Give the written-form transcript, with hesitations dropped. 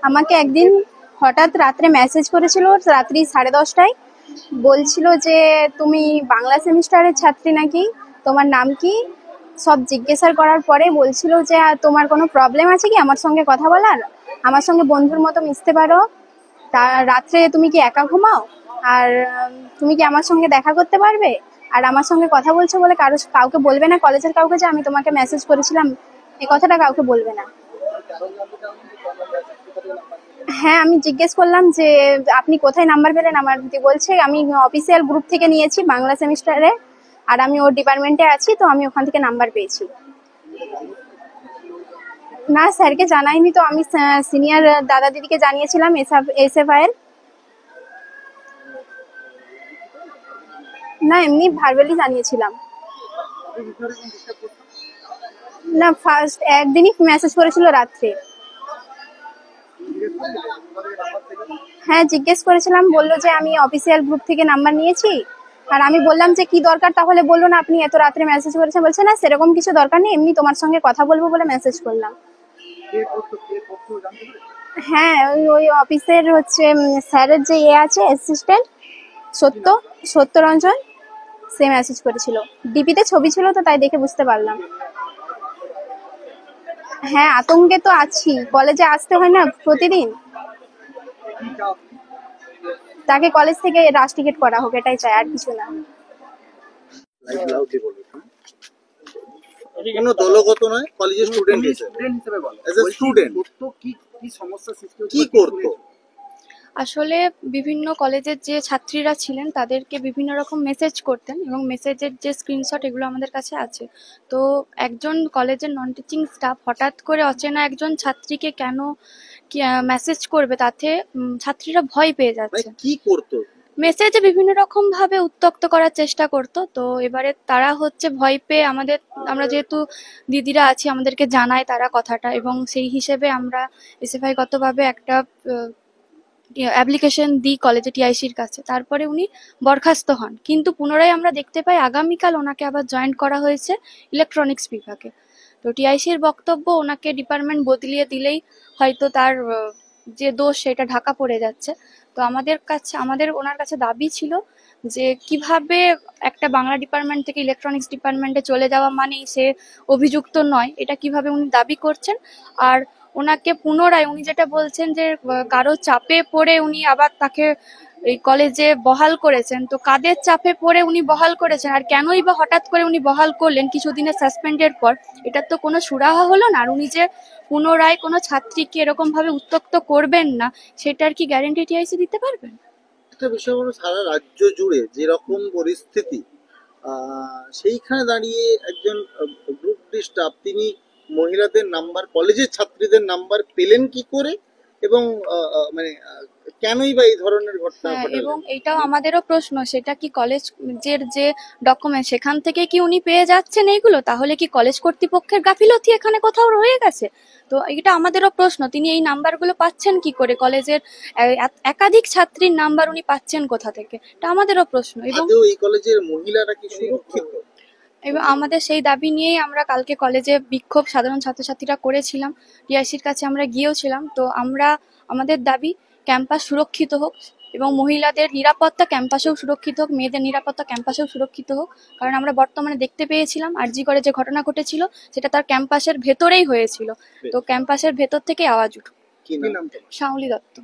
আমাকে একদিন হঠাৎ রাত্রে মেসেজ করেছিল, রাত্রি 10:30টায়। বলছিল যে তুমি বাংলা সেমিস্টারের ছাত্রী নাকি, তোমার নাম কি, সব জিজ্ঞাসা করার পরে বলছিল যে তোমার কোনো প্রবলেম আছে কি আমার সঙ্গে কথা বলার, আমার সঙ্গে বন্ধুর মতো মিশতে পারো, তা রাত্রে তুমি কি একা ঘুমাও, আর তুমি কি আমার সঙ্গে দেখা করতে পারবে, আর আমার সঙ্গে কথা বলছো বলে কাউকে বলবে না, কলেজের কাউকে যে আমি তোমাকে মেসেজ করেছিলাম, এই কথাটা কাউকে বলবে না। হ্যাঁ, আমি জিজ্ঞেস করলাম যে আপনি কোথায় নাম্বার পেলেন, আমার দিদি বলছে আমি অফিসিয়াল গ্রুপ থেকে নিয়েছি বাংলা সেমিস্টারে, আর আমি ওর ডিপার্টমেন্টে আছি, তো আমি ওখান থেকে নাম্বার পেয়েছি। না, স্যারকে জানাইনি তো, আমি সিনিয়র দাদা দিদিকে জানিয়েছিলাম এসএফআই এর। না, এমনি ভার্বালি জানিয়েছিলাম। না, ফার্স্ট একদিনই মেসেজ করেছিল রাত্রে। হ্যাঁ, জিজ্ঞেস করেছিলাম, বললো যে আমি অফিসিয়াল গ্রুপ থেকে নাম্বার নিয়েছি। আর আমি বললাম যে কি দরকার তাহলে, বললো না আপনি এত রাত্রে মেসেজ করেছেন, বলছে না সেরকম কিছু দরকার নেই, এমনি তোমার সঙ্গে কথা বলবো বলে মেসেজ করলাম। হ্যাঁ, ওই অফিসের হচ্ছে স্যারের যে আছে অ্যাসিস্ট্যান্ট, সত্য সত্যরঞ্জন, সে মেসেজ করেছিল। ডিপিতে ছবি ছিল তো, তাই দেখে বুঝতে পারলাম। হ্যাঁ, আতঙ্কে তো আছি, কলেজে আসতে হয় না প্রতিদিন। তাকে কলেজ থেকে রাশ টিকিট করা হোক, এটাই চাই, আর কিছু না। কোনো দলগত নয়, কলেজের স্টুডেন্ট হিসেবে বলো, এজ এ স্টুডেন্ট কি সমস্যা সৃষ্টি হচ্ছে, কি করতো? আসলে বিভিন্ন কলেজের যে ছাত্রীরা ছিলেন তাদেরকে বিভিন্ন রকম মেসেজ করতেন, এবং মেসেজের যে স্ক্রিনশট এগুলো আমাদের কাছে আছে। তো একজন কলেজের নন টিচিং স্টাফ হঠাৎ করে অচেনা একজন ছাত্রীকে কেন মেসেজ করবে, তাতে ছাত্রীরা ভয় পেয়ে যাচ্ছে। কি করতো? মেসেজে বিভিন্ন রকম ভাবে উত্ত্যক্ত করার চেষ্টা করতো। তো এবারে তারা হচ্ছে ভয় পেয়ে আমরা যেহেতু দিদিরা আছি আমাদেরকে জানায় তারা কথাটা, এবং সেই হিসেবে আমরা এসএফআই গতভাবে একটা অ্যাপ্লিকেশন দিই কলেজে টিআইসির কাছে। তারপরে উনি বরখাস্ত হন, কিন্তু পুনরায় আমরা দেখতে পাই আগামীকাল ওনাকে আবার জয়েন করা হয়েছে ইলেকট্রনিক্স বিভাগে। তো টিআইসির বক্তব্য ওনাকে ডিপার্টমেন্ট বদলিয়ে দিলেই হয়তো তার যে দোষ সেটা ঢাকা পড়ে যাচ্ছে। তো আমাদের ওনার কাছে দাবি ছিল যে কিভাবে একটা বাংলা ডিপার্টমেন্ট থেকে ইলেকট্রনিক্স ডিপার্টমেন্টে চলে যাওয়া মানেই সে অভিযুক্ত নয়, এটা কিভাবে উনি দাবি করছেন। আর ওনাকে পুনরায় উনি যেটা বলছেন যে কারো চাপে পড়ে উনি আবার তাকে এই কলেজে বহাল করেছেন, তো কাদের চাপে পড়ে উনি বহাল করেছেন, আর কেনই বা হঠাৎ করে উনি বহাল করলেন কিছুদিনের সাসপেন্ডের পর, এটার তো কোনো সুরাহা হলো না। আর উনি যে পুনরায় কোনো ছাত্রীকে এরকম ভাবে উত্ত্যক্ত করবেন না, সেটার কি গ্যারান্টি টিআইসি দিতে পারবেন? একটা বিষয় হলো, সারা রাজ্য জুড়ে যেরকম পরিস্থিতি, সেইখানে দাঁড়িয়ে একজন গ্রুপ ডি স্টাফ তিনি মহিলাদের নাম্বার, কলেজের ছাত্রীদের নাম্বার পেলেন কি করে, এবং মানে কেনই বা এই ধরনের ঘটনা ঘটালেন? এবং এটাও আমাদেরও প্রশ্ন, সেটা কি কলেজের যে ডকুমেন্ট সেখান থেকে কি উনি পেয়ে যাচ্ছেন এইগুলো, তাহলে কি কলেজ কর্তৃপক্ষের গাফিলতি এখানে কোথাও রয়ে গেছে? তো এটা আমাদেরও প্রশ্ন, তিনি এই নাম্বারগুলো পাচ্ছেন কি করে, কলেজের একাধিক ছাত্রীর নাম্বার উনি পাচ্ছেন কোথা থেকে, এটা আমাদেরও প্রশ্ন। এবং এই কলেজের মহিলারা কি সুরক্ষিত? এবং আমাদের সেই দাবি নিয়েই আমরা কালকে কলেজে বিক্ষোভ সাধারণ ছাত্রছাত্রীরা করেছিলাম, টিআইসির কাছে আমরা গিয়েওছিলাম। তো আমাদের দাবি ক্যাম্পাস সুরক্ষিত হোক, এবং মহিলাদের নিরাপত্তা ক্যাম্পাসেও সুরক্ষিত হোক, মেয়েদের নিরাপত্তা ক্যাম্পাসেও সুরক্ষিত হোক। কারণ আমরা বর্তমানে দেখতে পেয়েছিলাম আরজি করে যে ঘটনা ঘটেছিল সেটা তার ক্যাম্পাসের ভেতরেই হয়েছিল, তো ক্যাম্পাসের ভেতর থেকে আওয়াজ উঠুক। কি নাম? শাওলি দত্ত।